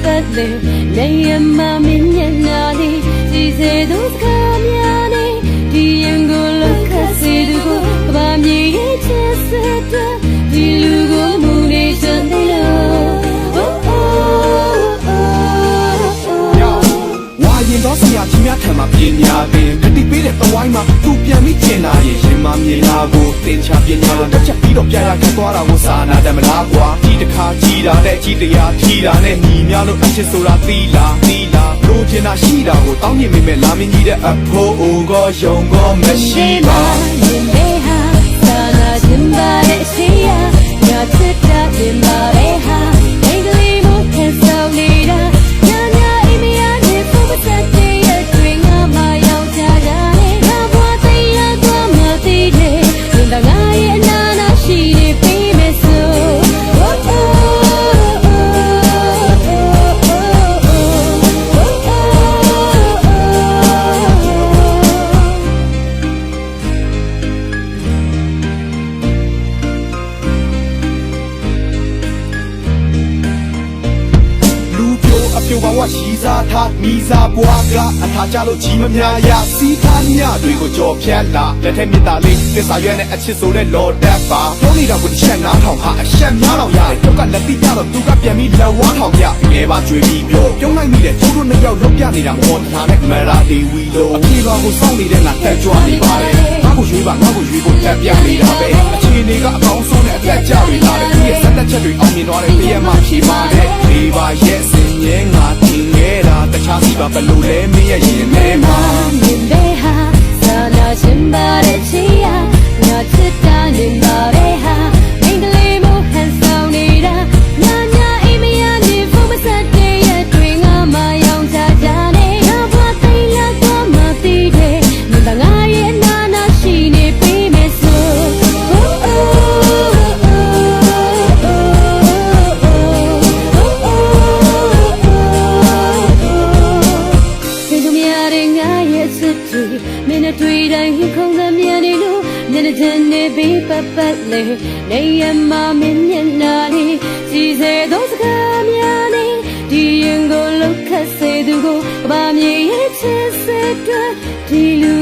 papale Naya mami nyanani Sise dos kamyani Diyango lokasidugo Bamye cheseta Dilugo mune chandiloရင်တော့ဆရာကြီးများထံမှာပြင်ညာပင်ခတိပေးတဲ့တဝိုင်းမှာသူပြန်ပြီးကျင်လာရင်ရင်မမြေလာကိုသင်ချပညာတက်ချက်ပြီးတော့ပြရခတ်သွားတာကိုစာနာတယ်မလားကွာကြီးတစ်ခါကြီးတာနဲ့ကြီးတရားဖြီးတာနဲ့ညီများလို့အချစ်ဆိုတာသီလာလိုချင်တာရှိတာကိုတောင်းမြင်မိမဲ့လာမင်းကြီးတဲ့အဖိုးအိုကောယုံကောမရှိပါရင်မေဟာစာနာခြင်းပါရဲ့ရှိရာညချစ်တာရင်ပါရဲ့ဟာအင်္ဂလိပ်မို့ခံဆောင်နေတာပြိုပါဝရှိစားထားမိစားပွားကအထာကြလို့ကြီးမများရစီးထားညတွေကိုကြော်ဖြတ်လာလက်ထက်မြစ်သားလေးသစ္စာရွက်နဲ့အချစ်ဆိုတဲ့လော်တက်ပါပြောနေတာကိုတစ်ချက်နားထောင်ဟာအရှက်များတော့ရတယ်တော့ကလက်တိကြတော့သူကပြန်ပြီးလက်ဝါးထောင်ပြငယ်ပါကြွေပြီးပြောပြုံးလိုက်မိတဲ့သူတို့နှစ်ယောက်လောက်ပြနေတာမော်ထားနဲ့မရာဒီဝီလိုအပြေပါကိုစောင့်နေတဲ့ငါတက်ကြွနေပါလေငါ့ကိုရွေးပါငါ့ကိုရွေးဖို့တက်ပြနေတာပဲအခြေအနေကအကောင်းဆုံးနဲ့အသက်ကြွေလာတယ်သူရဲ့စက်တက်ချက်တွေအောင်မြင်သွားတဲ့ပြည့်မှဖြေပါတဲ့ဒီပါရဲ့စင်ရဲ့ငါတင်ခဲ့တာတခြားစီပါဘလို့လဲမင်းရဲ့ရင်ထဲမှာမြင်ပေဟာစာနာခြင်းပါတဲ့ချီယာငါချစ်တာနေပါပဲဟာအင်္ဂလိပ်မို့ဟန်ဆောင်နေတာညာအိမ်မရနေဖို့မဆက်တဲ့ရဲ့တွင်ငါမယောင်ချကြနေငါဘွားသိလာတော့မသိတဲ့မင်းငါရဲ့နာနာရှိနေပြီးမယ်ဆိုမင်းတို့တွေ့တိုင်းခုံးသမျှနေလို့မျက်နှာချမ်းနေပြီးပတ်လေနေရမမင်းမျက်နှာလေးစီစေသောစကားများနေဒီရင်ကိုလောက်ခတ်စေသူကိုကဘာမြေရဲ့ချစ်စစ်တွေဒီလူ